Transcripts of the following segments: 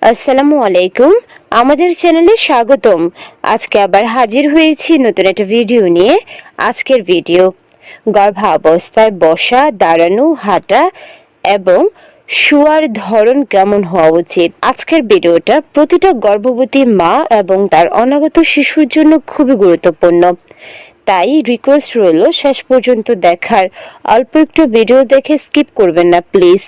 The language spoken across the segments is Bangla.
আসসালামু আলাইকুম। আমাদের চ্যানেলে স্বাগতম। আজকে আবার হাজির হয়েছি নতুন একটা ভিডিও নিয়ে। আজকের ভিডিও গর্ভাবস্থায় বসা, দাঁড়ানো, হাঁটা এবং শোয়ার ধরন কেমন হওয়া উচিত। আজকের ভিডিওটা প্রতিটা গর্ভবতী মা এবং তার অনাগত শিশুর জন্য খুবই গুরুত্বপূর্ণ। তাই রিকোয়েস্ট রইল শেষ পর্যন্ত দেখার। অল্প একটু ভিডিও দেখে স্কিপ করবেন না প্লিজ।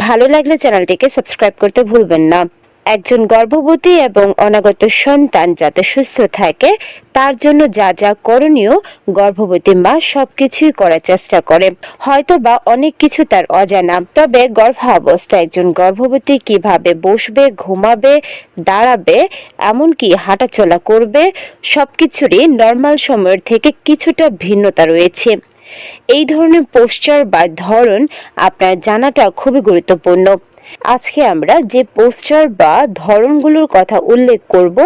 ভালো লাগলে চ্যানেলটিকে সাবস্ক্রাইব করতে ভুলবেন না। একজন গর্ভবতী এবং অনাগত সন্তান যাতে সুস্থ থাকে তার জন্য যা যা করণীয় গর্ভবতী মা সবকিছুই করার চেষ্টা করে। হয়তো বা অনেক কিছু তার অজানা, তবে গর্ভাবস্থায় একজন গর্ভবতী কিভাবে বসবে, ঘুমাবে, দাঁড়াবে, এমনকি হাঁটাচলা করবে, সবকিছুরই নর্মাল সময়ের থেকে কিছুটা ভিন্নতা রয়েছে। এই ধরনের পোস্টার বা ধরন আপনার জানাটা খুবই গুরুত্বপূর্ণ। আজকে আমরা যে পোস্টার বা ধরনগুলোর কথা উল্লেখ করব,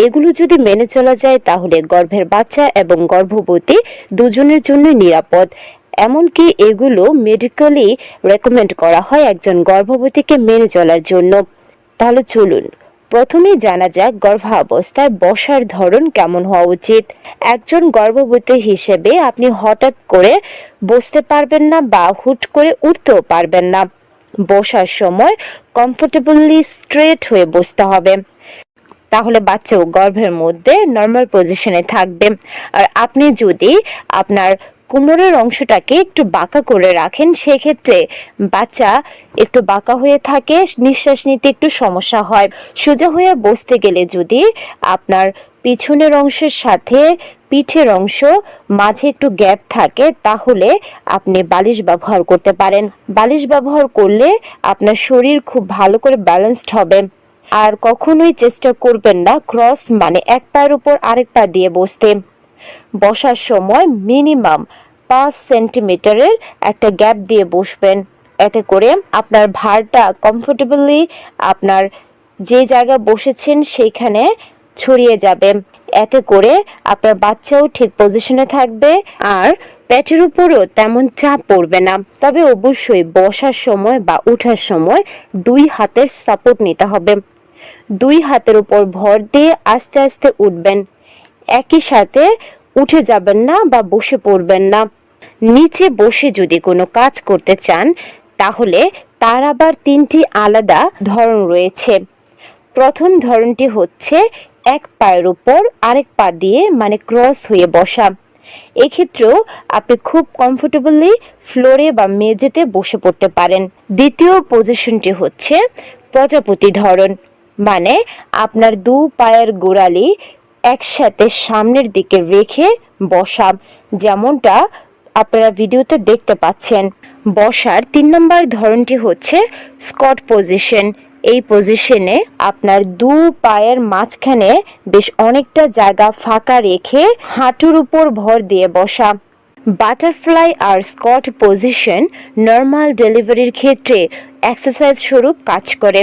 এগুলো যদি মেনে চলা যায় তাহলে গর্ভের বাচ্চা এবং গর্ভবতী দুজনের জন্য নিরাপদ। এমনকি এগুলো মেডিকেলি রেকমেন্ড করা হয় একজন গর্ভবতীকে মেনে চলার জন্য। তাহলে চলুন প্রথমেই জানা যাক গর্ভাবস্থায় বসার ধরন কেমন হওয়া উচিত। একজন গর্ভবতী হিসেবে আপনি হঠাৎ করে বসতে পারবেন না বা হুট করে উঠতেও পারবেন না। বসার সময় কমফোর্টেবলি স্ট্রেট হয়ে বসতে হবে, তাহলে বাচ্চাও গর্ভের মধ্যে নর্মাল পজিশনে থাকবে। আর আপনি যদি আপনার কোমরের অংশটাকে একটু বাঁকা করে রাখেন, সেক্ষেত্রে বাচ্চা একটু বাঁকা হয়ে থাকে, নিঃশ্বাস নিতে একটু সমস্যা হয়। সোজা হয়ে বসতে গেলে যদি আপনার পিছনের অংশের সাথে পিঠের অংশ মাঝে একটু গ্যাপ থাকে, তাহলে আপনি বালিশ ব্যবহার করতে পারেন। বালিশ ব্যবহার করলে আপনার শরীর খুব ভালো করে ব্যালেন্সড হবে। আর কখনোই চেষ্টা করবেন না ক্রস মানে এক পায়ের উপর আরেক পা দিয়ে বসতে। বসার সময় মিনিমাম 5 সেন্টিমিটারের একটা গ্যাপ দিয়ে বসবেন। এতে করে আপনার ভারটা কমফোর্টেবলি আপনার যে জায়গায় বসেছেন সেইখানে ছড়িয়ে যাবে। এতে করে আপনার বাচ্চাও ঠিক পজিশনে থাকবে আর পেটের উপরও তেমন চাপ পড়বে না। তবে অবশ্যই বসার সময় বা ওঠার সময় 2 হাতের সাপোর্ট নিতে হবে। 2 হাতের উপর ভর দিয়ে আস্তে আস্তে উঠবেন। একই সাথে উঠে যাবেন না বা বসে পড়বেন না। নিচে বসে যদি কোনো কাজ করতে চান তাহলে তার আবার 3টি আলাদা ধরন রয়েছে। প্রথম ধরনটি হচ্ছে এক পায়ের উপর আরেক পা দিয়ে মানে ক্রস হয়ে বসা। এক্ষেত্রেও আপনি খুব কমফোর্টেবলি ফ্লোরে বা মেঝেতে বসে পড়তে পারেন। দ্বিতীয় পজিশনটি হচ্ছে প্রজাপতি ধরন, মানে আপনার 2 পায়ের গোড়ালি একসাথে সামনের দিকে রেখে বসা, যেমনটা আপনারা ভিডিওতে দেখতে পাচ্ছেন। বসার 3 নম্বর ধরনটি হচ্ছে স্কট পজিশন। এই পজিশনে আপনার 2 পায়ের মাঝখানে বেশ অনেকটা জায়গা ফাঁকা রেখে হাঁটুর উপর ভর দিয়ে বসা। বাটারফ্লাই আর স্কট পজিশন নর্মাল ডেলিভারির ক্ষেত্রে এক্সারসাইজ স্বরূপ কাজ করে।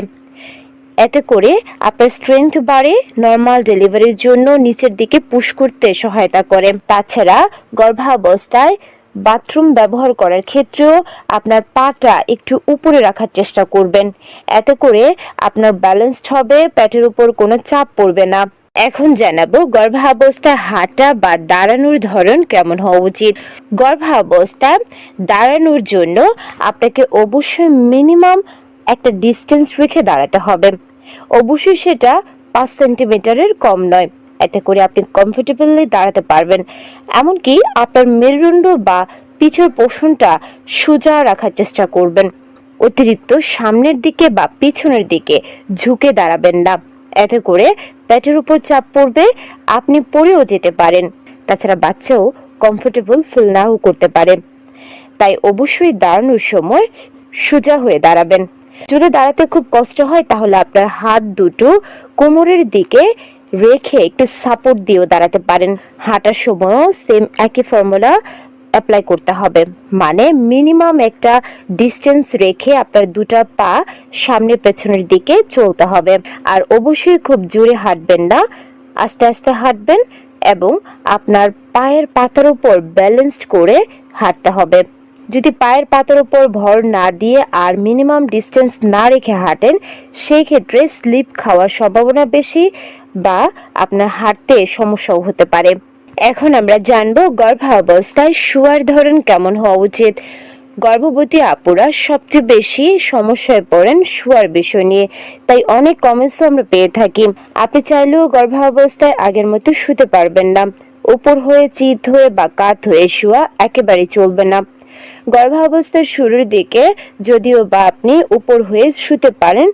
এতে করে আপনার স্ট্রেংথ বাড়ে, নর্মাল ডেলিভারির জন্য নিচের দিকে পুশ করতে সহায়তা করে। তাছাড়া গর্ভাবস্থায় বাথরুম ব্যবহার করার ক্ষেত্রেও আপনার পাটা একটু উপরে রাখার চেষ্টা করবেন। এতে করে আপনার ব্যালেন্সড হবে, পেটের উপর কোনো চাপ পড়বে না। এখন জানাবো গর্ভাবস্থায় হাঁটা বা দাঁড়ানোর ধরন কেমন হওয়া উচিত। গর্ভাবস্থায় দাঁড়ানোর জন্য আপনাকে অবশ্যই মিনিমাম একটা ডিস্টেন্স রেখে দাঁড়াতে হবে। অবশ্যই সেটা 5 সেন্টিমিটারের কম নয়। এতে করে আপনি কমফোর্টেবলি দাঁড়াতে পারবেন। এমনকি আপনার মেরুদণ্ড বা পিঠের পোষণটা সোজা রাখার চেষ্টা করবেন। অতিরিক্ত সামনের দিকে বা পিছনের দিকে ঝুঁকে দাঁড়াবেন না। এতে করে পেটের উপর চাপ পড়বে, আপনি পড়েও যেতে পারেন। তাছাড়া বাচ্চাও কমফোর্টেবল ফিল নাও করতে পারে। তাই অবশ্যই দাঁড়ানোর সময় সোজা হয়ে দাঁড়াবেন। যদি দাঁড়াতে খুব কষ্ট হয় তাহলে আপনার হাত দুটো কোমরের দিকে রেখে একটু সাপোর্ট দিয়েও দাঁড়াতে পারেন। হাঁটার সময়ও সেম একই ফর্মুলা অ্যাপ্লাই করতে হবে, মানে মিনিমাম একটা ডিস্টেন্স রেখে আপনার দুটা পা সামনে পেছনের দিকে চলতে হবে। আর অবশ্যই খুব জোরে হাঁটবেন না, আস্তে আস্তে হাঁটবেন এবং আপনার পায়ের পাতার উপর ব্যালেন্সড করে হাঁটতে হবে। যদি পায়ের পাতার উপর ভর না দিয়ে আর মিনিমাম ডিস্টেন্স না রেখে হাঁটেন, সেই ক্ষেত্রে স্লিপ খাওয়ার সম্ভাবনা বেশি বা আপনার হাঁটতে সমস্যাও হতে পারে। এখন আমরা জানবো গর্ভাবস্থায় শোয়ার ধরন কেমন হওয়া উচিত। গর্ভবতী আপুরা সবচেয়ে বেশি সমস্যায় পড়েন শোয়ার বিষয় নিয়ে, তাই অনেক কমেন্টসও আমরা পেয়ে থাকি। আপনি চাইলেও গর্ভাবস্থায় আগের মতো শুতে পারবেন না। উপর হয়ে, চিত হয়ে বা কাত হয়ে শোয়া একেবারেই চলবে না। গর্ভাবস্থার শুরুর দিকে যদিও বা আপনি উপর হয়ে শুতে পারেন,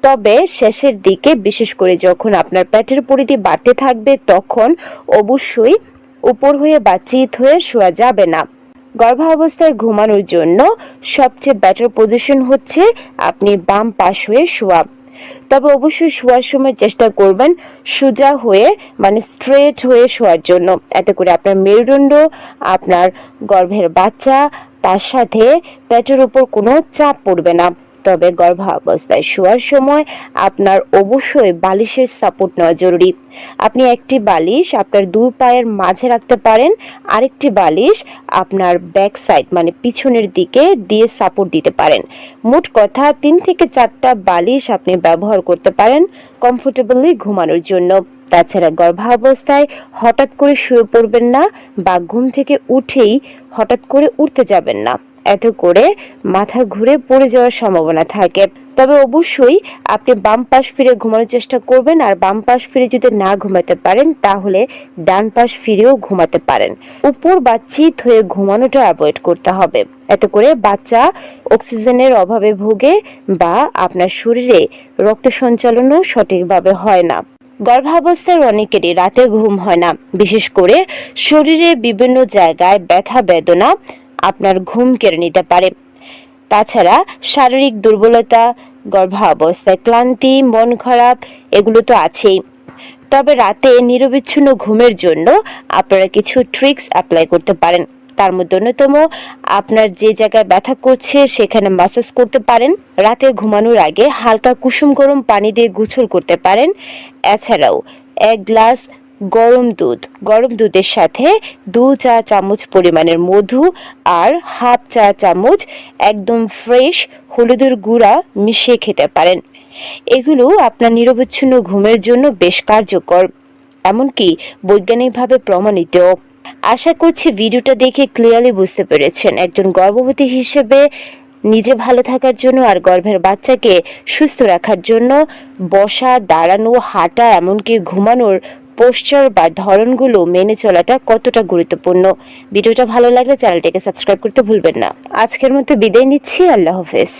তবে শেষের দিকে বিশেষ করে যখন আপনার পেটের পরিধি বাড়তে থাকবে তখন অবশ্যই উপর হয়ে বা চিত হয়ে শোয়া যাবে না। গর্ভাবস্থায় ঘুমানোর জন্য সবচেয়ে বেটার পজিশন হচ্ছে আপনি বাম পাশ হয়ে শোয়া। তবে অবশ্যই শোয়ার সময় চেষ্টা করবেন সোজা হয়ে, মানে স্ট্রেট হয়ে শোয়ার জন্য। এতে করে আপনার মেরুদণ্ড, আপনার গর্ভের বাচ্চা, তার সাথে পেটের উপর কোনো চাপ পড়বে না। তবে গর্ভাবস্থায় শোয়ার সময় আপনার অবশ্যই বালিশের সাপোর্ট নেওয়া জরুরি। আপনি একটি বালিশ আপনার দুই পায়ের মাঝে রাখতে পারেন, আরেকটি বালিশ আপনার ব্যাক সাইড মানে পিছনের দিকে দিয়ে সাপোর্ট দিতে পারেন। মোট কথা 3 থেকে 4টা বালিশ আপনি ব্যবহার করতে পারেন কমফোর্টেবলি ঘুমানোর জন্য। তাছাড়া গর্ভাবস্থায় হঠাৎ করে শুয়ে পড়বেন না বা ঘুম থেকে উঠেই হঠাৎ করে উঠতে যাবেন না, এতে করে মাথা ঘুরে পড়ে যাওয়ার সম্ভাবনা থাকে। তবে অবশ্যই আপনি বাম পাশ ফিরে ঘুমানোর চেষ্টা করবেন, আর বাম পাশ ফিরে যদি না ঘুমাতে পারেন তাহলে ডান পাশ ফিরেও ঘুমাতে পারেন। উপর বা চিত হয়ে ঘুমানোটা অ্যাভয়েড করতে হবে, এতে করে বাচ্চা অক্সিজেনের অভাবে ভোগে বা আপনার শরীরে রক্ত সঞ্চালনও সঠিকভাবে হয় না। গর্ভাবস্থায় অনেকেরই রাতে ঘুম হয় না, বিশেষ করে শরীরে বিভিন্ন জায়গায় ব্যথা বেদনা আপনার ঘুম কেড়ে নিতে পারে। তাছাড়া শারীরিক দুর্বলতা, গর্ভাবস্থায় ক্লান্তি, মন খারাপ এগুলো তো আছেই। তবে রাতে নিরবিচ্ছিন্ন ঘুমের জন্য আপনারা কিছু ট্রিক্স অ্যাপ্লাই করতে পারেন। তার মধ্যে অন্যতম, আপনার যে জায়গায় ব্যথা করছে সেখানে ম্যাসাজ করতে পারেন। রাতে ঘুমানোর আগে হালকা কুসুম গরম পানি দিয়ে গোসল করতে পারেন। এছাড়াও 1 গ্লাস গরম দুধের সাথে 2 চা চামচ পরিমাণের মধু আর হাফ চা চামচ একদম ফ্রেশ হলুদের গুঁড়া মিশিয়ে খেতে পারেন। এগুলো আপনার নিরবচ্ছিন্ন ঘুমের জন্য বেশ কার্যকর, এমনকি বৈজ্ঞানিকভাবে প্রমাণিত। আশা করছি ভিডিওটা দেখে ক্লিয়ারলি বুঝতে পেরেছেন। একজন গর্ভবতী হিসেবে নিজে ভালো থাকার জন্য আর গর্ভের বাচ্চাকে সুস্থ রাখার জন্য বসা, দাঁড়ানো, হাঁটা, এমনকি ঘুমানোর পোস্চার বা ধরনগুলো মেনে চলাটা কতটা গুরুত্বপূর্ণ। ভিডিওটা ভালো লাগলে চ্যানেলটাকে সাবস্ক্রাইব করতে ভুলবেন না। আজকের মতো বিদায় নিচ্ছি। আল্লাহ হাফেজ।